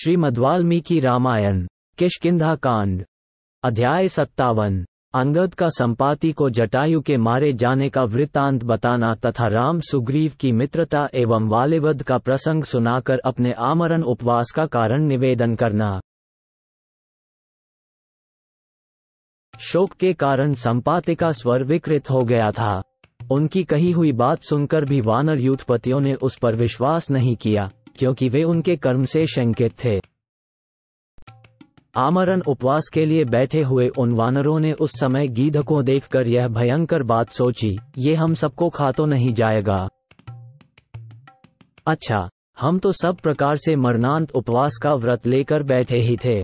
श्रीमद्वाल्मीकि रामायण किष्किंधा कांड अध्याय 57। अंगद का संपाति को जटायु के मारे जाने का वृत्तांत बताना तथा राम सुग्रीव की मित्रता एवं वालिवध का प्रसंग सुनाकर अपने आमरण उपवास का कारण निवेदन करना। शोक के कारण संपाति का स्वर विकृत हो गया था। उनकी कही हुई बात सुनकर भी वानर यूथपतियों ने उस पर विश्वास नहीं किया, क्योंकि वे उनके कर्म से शंकित थे। आमरण उपवास के लिए बैठे हुए उन वानरों ने उस समय गीध को देखकर यह भयंकर बात सोची, ये हम सबको खा तो नहीं जाएगा। अच्छा, हम तो सब प्रकार से मरणांत उपवास का व्रत लेकर बैठे ही थे।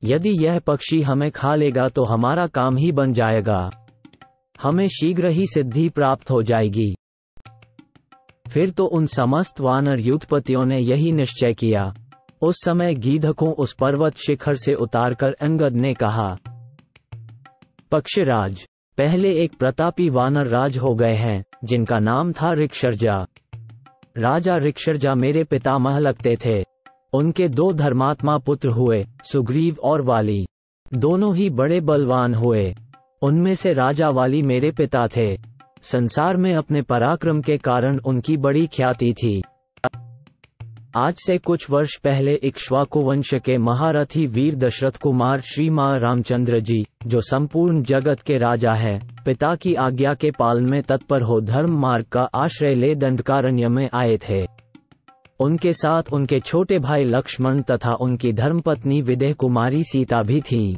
यदि यह पक्षी हमें खा लेगा तो हमारा काम ही बन जाएगा, हमें शीघ्र ही सिद्धि प्राप्त हो जाएगी। फिर तो उन समस्त वानर यूथपतियों ने यही निश्चय किया। उस समय गीध को उस पर्वत शिखर से उतारकर अंगद ने कहा, पक्षीराज, पहले एक प्रतापी वानर राज हो गए हैं, जिनका नाम था ऋक्षर्जा। राजा ऋक्षर्जा मेरे पितामह लगते थे। उनके दो धर्मात्मा पुत्र हुए, सुग्रीव और वाली। दोनों ही बड़े बलवान हुए। उनमें से राजा वाली मेरे पिता थे। संसार में अपने पराक्रम के कारण उनकी बड़ी ख्याति थी। आज से कुछ वर्ष पहले इक्ष्वाकु वंश के महारथी वीर दशरथ कुमार श्री मां रामचंद्र जी, जो संपूर्ण जगत के राजा हैं, पिता की आज्ञा के पालन में तत्पर हो धर्म मार्ग का आश्रय ले दंडकारण्य में आए थे। उनके साथ उनके छोटे भाई लक्ष्मण तथा उनकी धर्मपत्नी विदेह कुमारी सीता भी थीं।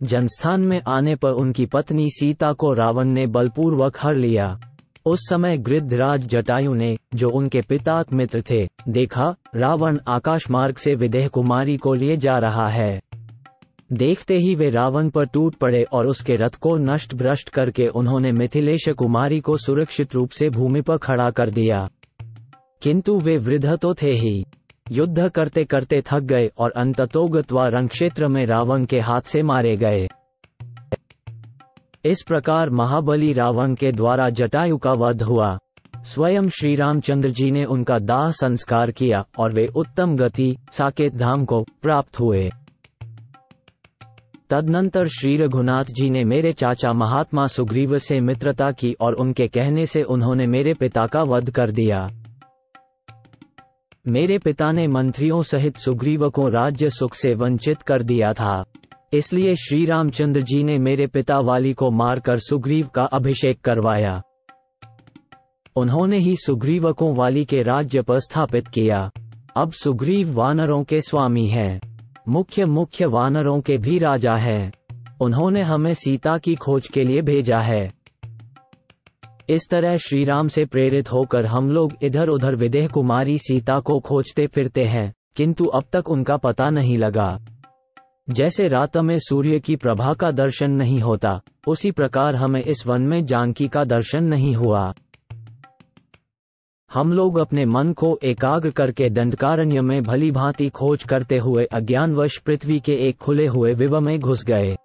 जनस्थान में आने पर उनकी पत्नी सीता को रावण ने बलपूर्वक हर लिया। उस समय गृद्धराज जटायु ने, जो उनके पिता मित्र थे, देखा रावण आकाश मार्ग से विदेह कुमारी को लिए जा रहा है। देखते ही वे रावण पर टूट पड़े और उसके रथ को नष्ट भ्रष्ट करके उन्होंने मिथिलेश कुमारी को सुरक्षित रूप से भूमि पर खड़ा कर दिया। किंतु वे वृद्ध तो थे ही, युद्ध करते करते थक गए और अंततोगत्वा रणक्षेत्र में रावण के हाथ से मारे गए। इस प्रकार महाबली रावण के द्वारा जटायु का वध हुआ। स्वयं श्री रामचंद्र जी ने उनका दाह संस्कार किया और वे उत्तम गति साकेत धाम को प्राप्त हुए। तदनंतर श्री रघुनाथ जी ने मेरे चाचा महात्मा सुग्रीव से मित्रता की और उनके कहने से उन्होंने मेरे पिता का वध कर दिया। मेरे पिता ने मंत्रियों सहित सुग्रीव को राज्य सुख से वंचित कर दिया था। इसलिए श्री रामचंद्र जी ने मेरे पिता वाली को मारकर सुग्रीव का अभिषेक करवाया। उन्होंने ही सुग्रीव को वाली के राज्य पर स्थापित किया। अब सुग्रीव वानरों के स्वामी हैं, मुख्य वानरों के भी राजा हैं। उन्होंने हमें सीता की खोज के लिए भेजा है। इस तरह श्री राम से प्रेरित होकर हम लोग इधर उधर विदेह कुमारी सीता को खोजते फिरते हैं, किंतु अब तक उनका पता नहीं लगा। जैसे रात में सूर्य की प्रभा का दर्शन नहीं होता, उसी प्रकार हमें इस वन में जानकी का दर्शन नहीं हुआ। हम लोग अपने मन को एकाग्र करके दंडकारण्य में भली भांति खोज करते हुए अज्ञानवश पृथ्वी के एक खुले हुए विव में घुस गए।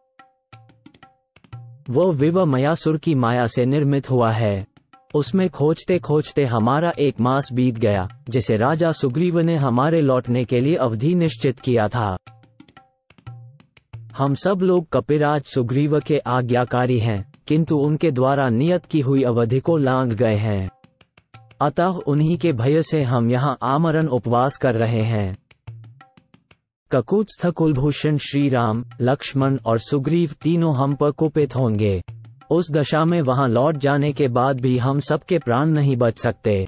वो विव मयासुर की माया से निर्मित हुआ है। उसमें खोजते खोजते हमारा 1 मास बीत गया, जिसे राजा सुग्रीव ने हमारे लौटने के लिए अवधि निश्चित किया था। हम सब लोग कपिराज सुग्रीव के आज्ञाकारी हैं, किंतु उनके द्वारा नियत की हुई अवधि को लांघ गए हैं। अतः उन्हीं के भय से हम यहाँ आमरण उपवास कर रहे हैं। ककुत्स्थ कुलभूषण श्री राम, लक्ष्मण और सुग्रीव तीनों हम पर कुपित होंगे। उस दशा में वहां लौट जाने के बाद भी हम सबके प्राण नहीं बच सकते।